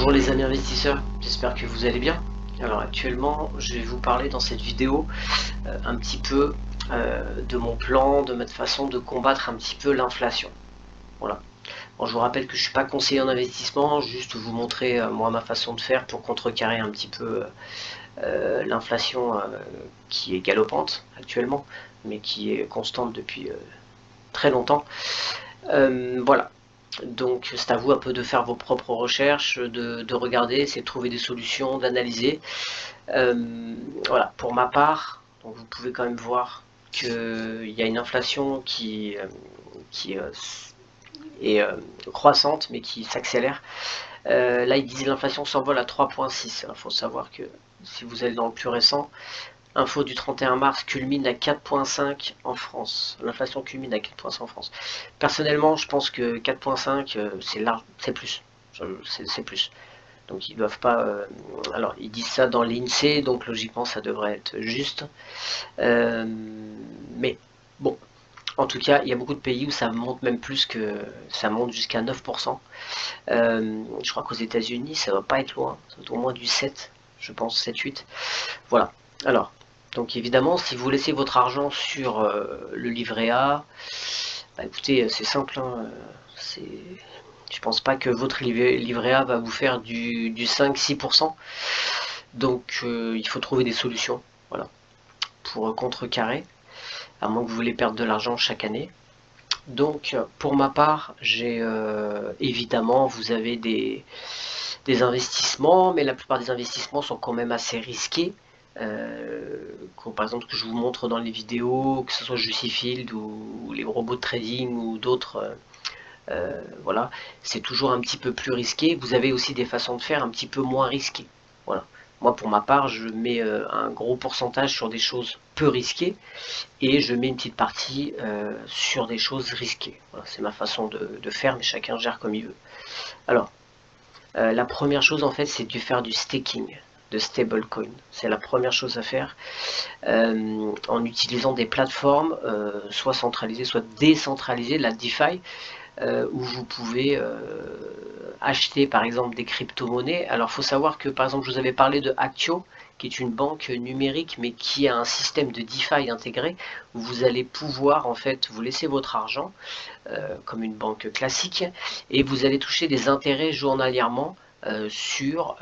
Bonjour les amis investisseurs, j'espère que vous allez bien. Alors actuellement, je vais vous parler dans cette vidéo un petit peu de mon plan, de ma façon de combattre un petit peu l'inflation. Voilà. Bon, je vous rappelle que je ne suis pas conseiller en investissement, juste vous montrer moi ma façon de faire pour contrecarrer un petit peu l'inflation qui est galopante actuellement, mais qui est constante depuis très longtemps. Voilà. Donc c'est à vous un peu de faire vos propres recherches, de regarder, essayer de trouver des solutions, d'analyser. Voilà, pour ma part, donc vous pouvez quand même voir qu'il y a une inflation qui est croissante mais qui s'accélère. Là ils disent l'inflation s'envole à 3,6. Il faut savoir que si vous allez dans le plus récent, info du 31 mars culmine à 4,5 en France. L'inflation culmine à 4,5 en France. Personnellement, je pense que 4,5 c'est large, c'est plus. C'est plus. Donc ils doivent pas. Alors ils disent ça dans l'INSEE, donc logiquement ça devrait être juste. Mais bon, en tout cas, il y a beaucoup de pays où ça monte même plus que ça monte jusqu'à 9%. Je crois qu'aux États-Unis, ça va pas être loin, ça va être au moins du 7, je pense 7-8. Voilà. Alors, donc évidemment, si vous laissez votre argent sur le livret A, bah écoutez, c'est simple, hein, je pense pas que votre livret A va vous faire du 5-6%. Donc il faut trouver des solutions, voilà, pour contrecarrer, à moins que vous voulez perdre de l'argent chaque année. Donc pour ma part, j'ai évidemment, vous avez des investissements, mais la plupart des investissements sont quand même assez risqués. Par exemple que je vous montre dans les vidéos, que ce soit Jussifield ou les robots de trading ou d'autres, voilà, c'est toujours un petit peu plus risqué. Vous avez aussi des façons de faire un petit peu moins risquées. Voilà. Moi, pour ma part, je mets un gros pourcentage sur des choses peu risquées et je mets une petite partie sur des choses risquées. Voilà, c'est ma façon de faire, mais chacun gère comme il veut. Alors, la première chose, en fait, c'est de faire du staking, de stablecoin. C'est la première chose à faire en utilisant des plateformes soit centralisées, soit décentralisées, la DeFi, où vous pouvez acheter par exemple des crypto-monnaies. Alors il faut savoir que par exemple je vous avais parlé de Actio, qui est une banque numérique mais qui a un système de DeFi intégré, où vous allez pouvoir en fait vous laisser votre argent comme une banque classique et vous allez toucher des intérêts journalièrement sur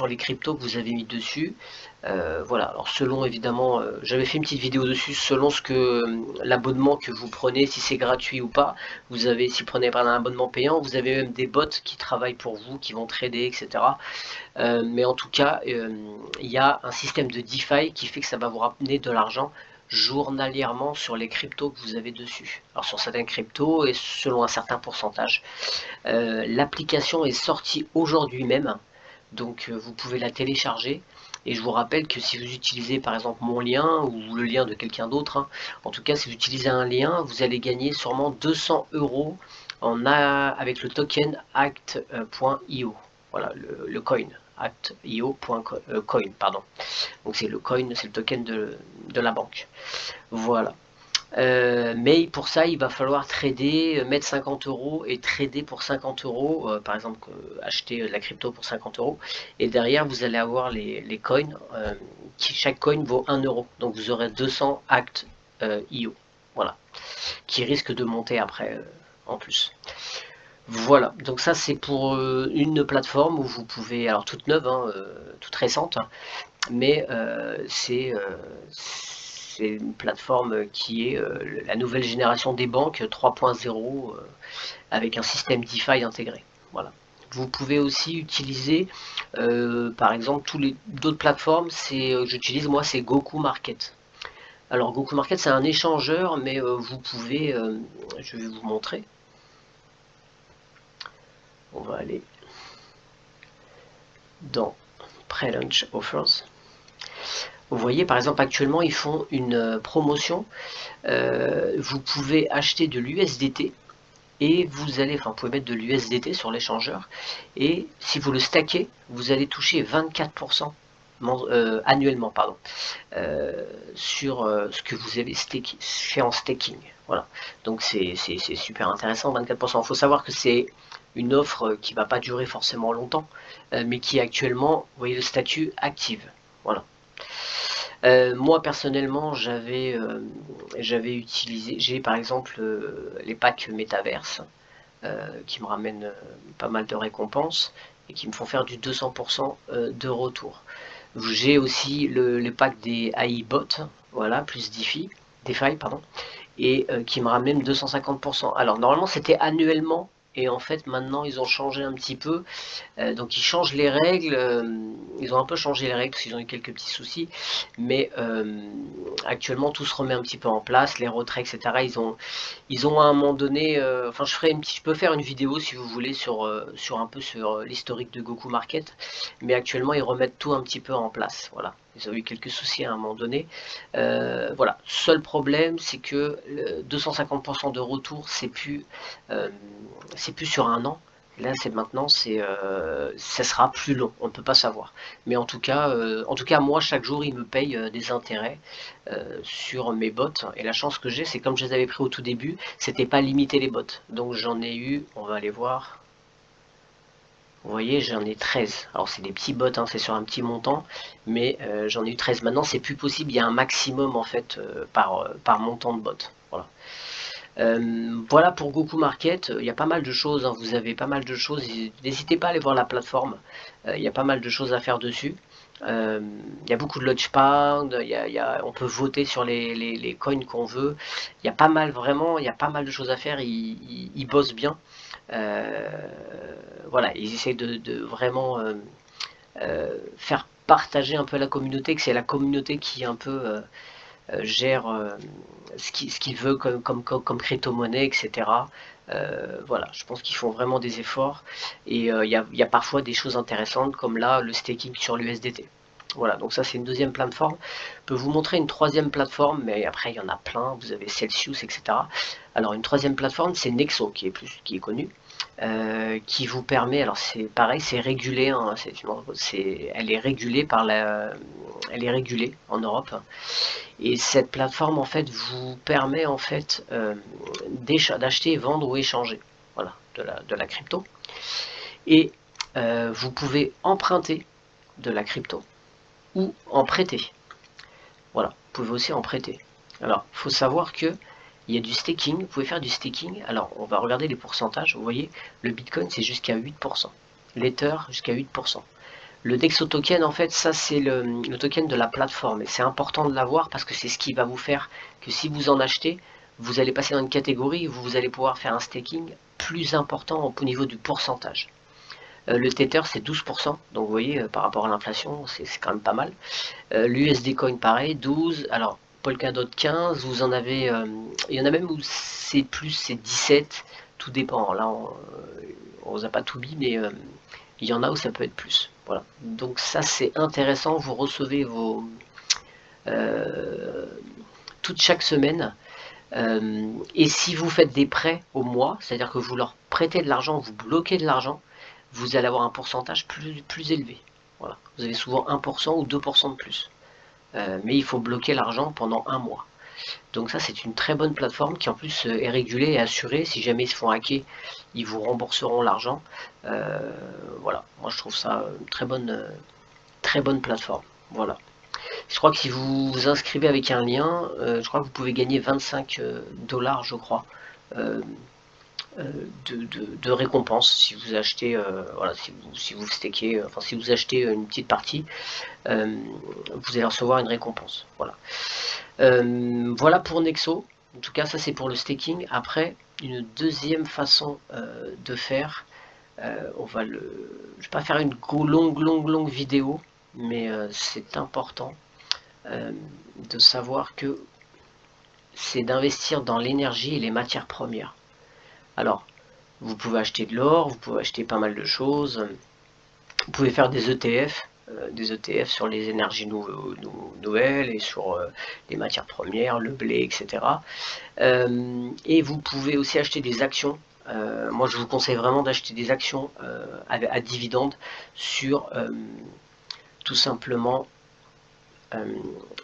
les cryptos que vous avez mis dessus. Voilà, alors selon évidemment, j'avais fait une petite vidéo dessus, selon ce que l'abonnement que vous prenez, si c'est gratuit ou pas, vous avez, si vous prenez par un abonnement payant, vous avez même des bots qui travaillent pour vous, qui vont trader, etc. Mais en tout cas, il y a un système de DeFi qui fait que ça va vous ramener de l'argent journalièrement sur les cryptos que vous avez dessus. Alors sur certains cryptos et selon un certain pourcentage. L'application est sortie aujourd'hui même, donc vous pouvez la télécharger. Et je vous rappelle que si vous utilisez par exemple mon lien ou le lien de quelqu'un d'autre, hein, en tout cas si vous utilisez un lien, vous allez gagner sûrement 200 euros avec le token act.io. Voilà, le coin, act.io.coin, pardon. Donc c'est le coin, c'est le token de la banque. Voilà. Mais pour ça, il va falloir trader, mettre 50 euros et trader pour 50 euros, par exemple, acheter de la crypto pour 50 euros. Et derrière, vous allez avoir les coins, chaque coin vaut 1 euro. Donc vous aurez 200 actes IO, voilà, qui risquent de monter après en plus. Voilà, donc ça c'est pour une plateforme où vous pouvez, alors toute neuve, hein, toute récente, hein, mais c'est une plateforme qui est la nouvelle génération des banques 3.0 avec un système DeFi intégré. Voilà. Vous pouvez aussi utiliser, par exemple, d'autres plateformes. J'utilise moi, c'est Goku Market. Alors Goku Market, c'est un échangeur, mais vous pouvez, je vais vous montrer. On va aller dans Pre-Launch Offers. Vous voyez, par exemple, actuellement, ils font une promotion. Vous pouvez acheter de l'USDT et vous pouvez mettre de l'USDT sur l'échangeur. Et si vous le stackez, vous allez toucher 24% annuellement, pardon, sur ce que vous avez fait en staking. Voilà. Donc c'est super intéressant, 24%. Il faut savoir que c'est une offre qui va pas durer forcément longtemps, mais qui est actuellement, vous voyez le statut active. Voilà. Moi personnellement, j'avais utilisé, j'ai par exemple les packs Metaverse qui me ramènent pas mal de récompenses et qui me font faire du 200% de retour. J'ai aussi le pack des AI bots, voilà, plus DeFi, pardon, et qui me ramène 250%. Alors normalement c'était annuellement, et en fait maintenant ils ont changé un petit peu. Donc ils changent les règles, ils ont un peu changé les règles parce qu'ils ont eu quelques petits soucis, mais actuellement tout se remet un petit peu en place, les retraits, etc. Ils ont à un moment donné, enfin je peux faire une vidéo si vous voulez sur un peu sur l'historique de Goku Market, mais actuellement ils remettent tout un petit peu en place. Voilà, ils ont eu quelques soucis à un moment donné. Voilà, seul problème c'est que 250% de retour c'est plus sur un an. Là, c'est maintenant, ça sera plus long, on ne peut pas savoir. Mais en tout cas, moi, chaque jour, il me paye des intérêts sur mes bots. Et la chance que j'ai, c'est comme je les avais pris au tout début, c'était pas limité les bots. Donc j'en ai eu, on va aller voir. Vous voyez, j'en ai 13. Alors c'est des petits bots, hein, c'est sur un petit montant, mais j'en ai eu 13. Maintenant, c'est plus possible, il y a un maximum en fait par montant de bots. Voilà. Voilà pour Goku Market, il y a pas mal de choses, hein, vous avez pas mal de choses, n'hésitez pas à aller voir la plateforme, il y a pas mal de choses à faire dessus. Il y a beaucoup de launchpad, on peut voter sur les coins qu'on veut, il y a pas mal vraiment, il y a pas mal de choses à faire, ils bossent bien. Euh, voilà, ils essaient de vraiment faire partager un peu la communauté, que c'est la communauté qui un peu gère ce qu'il veut comme crypto-monnaie, etc. Voilà, je pense qu'ils font vraiment des efforts et y a parfois des choses intéressantes comme là le staking sur l'USDT. Voilà, donc ça c'est une deuxième plateforme. Je peux vous montrer une troisième plateforme, mais après il y en a plein, vous avez Celsius, etc. Alors une troisième plateforme, c'est Nexo qui est connu, qui vous permet, alors c'est pareil, c'est régulé, hein, elle est régulée en Europe. Et cette plateforme en fait vous permet en fait d'acheter, vendre ou échanger, voilà, de la crypto. Et vous pouvez emprunter de la crypto ou en prêter. Voilà, vous pouvez aussi en prêter. Alors, il faut savoir que il y a du staking, vous pouvez faire du staking. Alors, on va regarder les pourcentages. Vous voyez, le Bitcoin, c'est jusqu'à 8%. L'Ether, jusqu'à 8%. Le Dexo token, en fait, ça c'est le token de la plateforme. Et c'est important de l'avoir parce que c'est ce qui va vous faire que si vous en achetez, vous allez passer dans une catégorie où vous allez pouvoir faire un staking plus important au niveau du pourcentage. Le Tether c'est 12%, donc vous voyez par rapport à l'inflation c'est quand même pas mal. L'USD Coin pareil, 12. Alors Polkadot 15, vous en avez, il y en a même où c'est plus, c'est 17, tout dépend. Là on vous a pas tout mis, mais il y en a où ça peut être plus. Voilà. Donc ça c'est intéressant, vous recevez vos toutes chaque semaine. Et si vous faites des prêts au mois, c'est-à-dire que vous leur prêtez de l'argent, vous bloquez de l'argent, vous allez avoir un pourcentage plus élevé. Voilà. Vous avez souvent 1% ou 2% de plus. Mais il faut bloquer l'argent pendant un mois. Donc ça c'est une très bonne plateforme qui en plus est régulée et assurée. Si jamais ils se font hacker, ils vous rembourseront l'argent. Voilà, moi je trouve ça une très bonne plateforme. Voilà. Je crois que si vous vous inscrivez avec un lien, je crois que vous pouvez gagner 25 dollars, je crois, euh, de récompense si vous achetez, voilà, si vous stakez, enfin si vous achetez une petite partie, vous allez recevoir une récompense. Voilà. Voilà pour Nexo. En tout cas, ça c'est pour le staking. Après, une deuxième façon de faire, je vais pas faire une longue vidéo, mais c'est important de savoir que c'est d'investir dans l'énergie et les matières premières. Alors, vous pouvez acheter de l'or, vous pouvez acheter pas mal de choses, vous pouvez faire des ETF sur les énergies nouvelles et sur les matières premières, le blé, etc. Et vous pouvez aussi acheter des actions. Moi, je vous conseille vraiment d'acheter des actions à dividendes sur tout simplement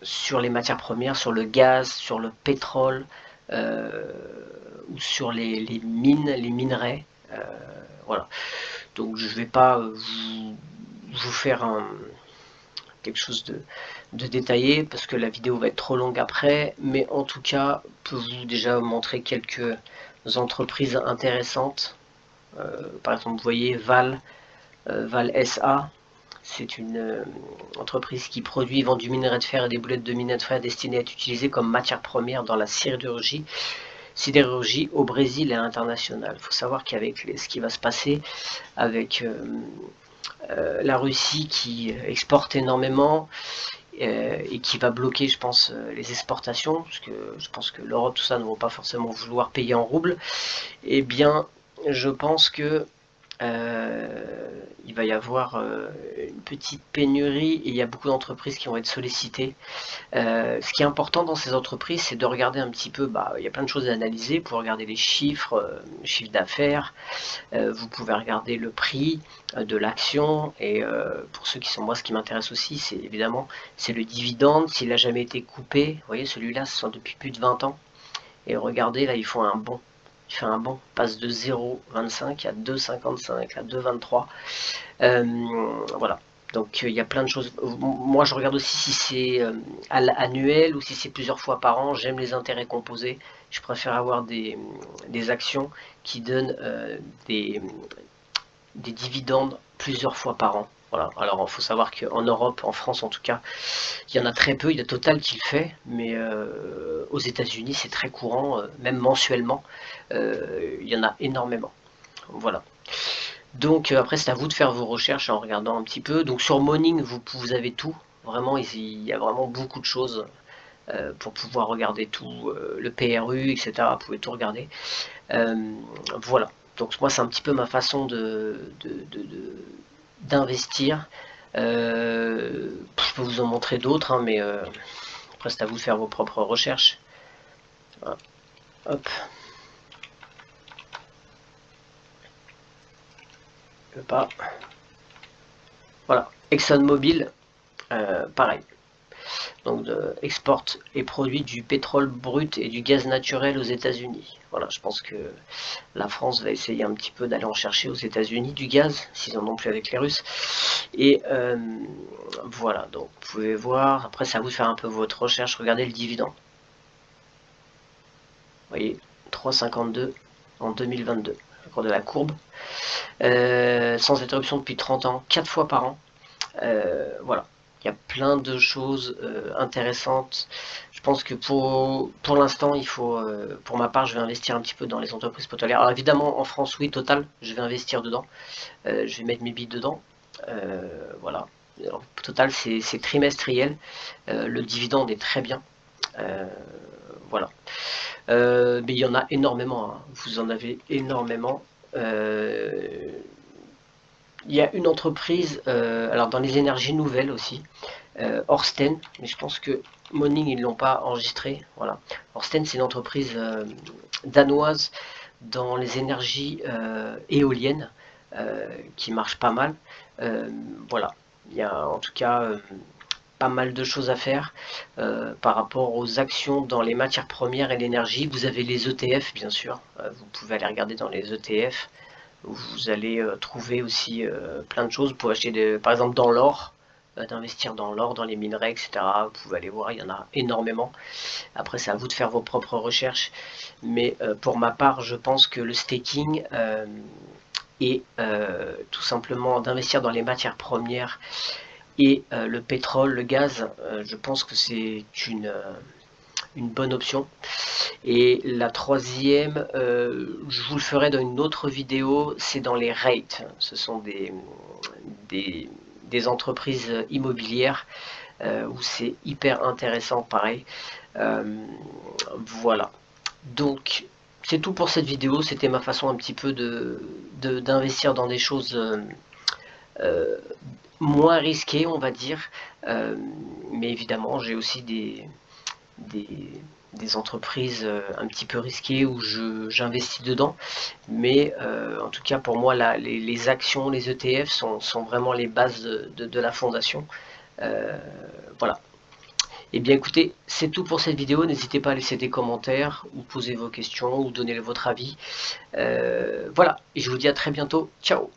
sur les matières premières, sur le gaz, sur le pétrole ou sur les mines, les minerais. voilà. Donc je vais pas vous faire quelque chose de détaillé parce que la vidéo va être trop longue après, mais en tout cas, je peux vous déjà montrer quelques entreprises intéressantes. Par exemple, vous voyez Val SA, c'est une entreprise qui produit et vend du minerai de fer et des boulettes de minerai de fer destinées à être utilisées comme matière première dans la sidérurgie au Brésil et à l'international. Il faut savoir qu'avec ce qui va se passer avec la Russie qui exporte énormément et qui va bloquer, je pense, les exportations, parce que je pense que l'Europe, tout ça, ne vont pas forcément vouloir payer en roubles, et bien, je pense que il va y avoir une petite pénurie et il y a beaucoup d'entreprises qui vont être sollicitées. Ce qui est important dans ces entreprises, c'est de regarder un petit peu, il y a plein de choses à analyser. Vous pouvez regarder les chiffres, chiffre d'affaires, vous pouvez regarder le prix de l'action, et pour ceux qui sont moi, ce qui m'intéresse aussi, c'est évidemment c'est le dividende, s'il n'a jamais été coupé. Vous voyez, celui-là, ce sont depuis plus de 20 ans. Et regardez, là, ils font un bond. Il fait un bond, passe de 0,25 à 2,55 à 2,23. Voilà. Donc il y a plein de choses. Moi je regarde aussi si c'est annuel ou si c'est plusieurs fois par an. J'aime les intérêts composés. Je préfère avoir des actions qui donnent des dividendes plusieurs fois par an. Voilà. Alors il faut savoir qu'en Europe, en France en tout cas, il y en a très peu. Il y a Total qui le fait, mais aux États-Unis c'est très courant, même mensuellement. Il y en a énormément. Voilà. Donc après c'est à vous de faire vos recherches en regardant un petit peu. Donc sur Morning vous avez tout. Vraiment il y a vraiment beaucoup de choses pour pouvoir regarder tout, le PRU, etc. Vous pouvez tout regarder. Voilà. Donc moi c'est un petit peu ma façon d'investir. Je peux vous en montrer d'autres, hein, mais après c'est à vous de faire vos propres recherches. Voilà. Hop. Je veux pas. Voilà. ExxonMobil, pareil. Donc exporte et produit du pétrole brut et du gaz naturel aux États-Unis. Voilà, je pense que la France va essayer un petit peu d'aller en chercher aux États-Unis du gaz, s'ils en ont plus avec les Russes. Et voilà, donc vous pouvez voir, après c'est à vous de faire un peu votre recherche, regardez le dividende. Vous voyez, 3,52 en 2022, au cours de la courbe. Sans interruption depuis 30 ans, 4 fois par an. Voilà. Il y a plein de choses intéressantes. Je pense que pour l'instant, il faut, pour ma part, je vais investir un petit peu dans les entreprises pétrolières. Alors évidemment, en France, oui, Total, je vais investir dedans. Je vais mettre mes billes dedans. Voilà. Alors, Total, c'est trimestriel. Le dividende est très bien. Voilà. Mais il y en a énormément. Hein. Vous en avez énormément. Il y a une entreprise, alors dans les énergies nouvelles aussi, Orsten, mais je pense que Morning ils l'ont pas enregistré. Voilà. Orsten c'est une entreprise danoise dans les énergies éoliennes qui marche pas mal. Voilà. Il y a en tout cas pas mal de choses à faire par rapport aux actions dans les matières premières et l'énergie. Vous avez les ETF bien sûr. Vous pouvez aller regarder dans les ETF. Vous allez trouver aussi plein de choses. Vous pouvez acheter par exemple dans l'or, d'investir dans l'or, dans les minerais, etc. Vous pouvez aller voir, il y en a énormément. Après, c'est à vous de faire vos propres recherches. Mais pour ma part, je pense que le staking est tout simplement d'investir dans les matières premières et le pétrole, le gaz. Je pense que c'est une bonne option. Et la troisième, je vous le ferai dans une autre vidéo, c'est dans les REIT. Ce sont des entreprises immobilières où c'est hyper intéressant, pareil. Voilà. Donc, c'est tout pour cette vidéo. C'était ma façon un petit peu d'investir dans des choses moins risquées, on va dire. Mais évidemment, j'ai aussi des entreprises un petit peu risquées où j'investis dedans, mais en tout cas pour moi les actions, les ETF sont vraiment les bases de la fondation. Voilà. Et bien écoutez, c'est tout pour cette vidéo. N'hésitez pas à laisser des commentaires ou poser vos questions ou donner votre avis. Voilà, et je vous dis à très bientôt. Ciao.